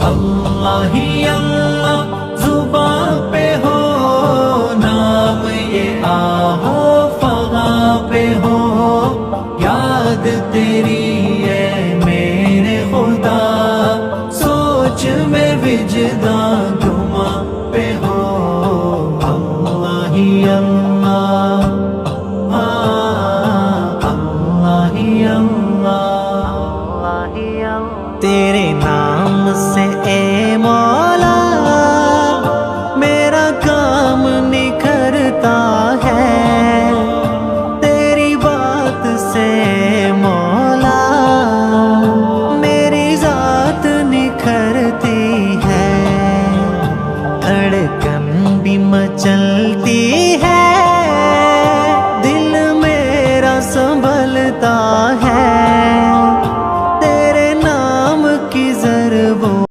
اللہ ہی اللہ زباں پہ ہو، نام یہ آہو فغاں پہ ہو، یاد تیری ہے میرے خدا، سوچ میں وجدان جمعہ پہ ہو۔ اللہ ہی اللہ، اللہ ہی اللہ، تیرے نام سے اے مولا میرا کام نکھرتا ہے، تیری بات سے مولا میری ذات نکھرتی ہے، دھڑکن بھی مچل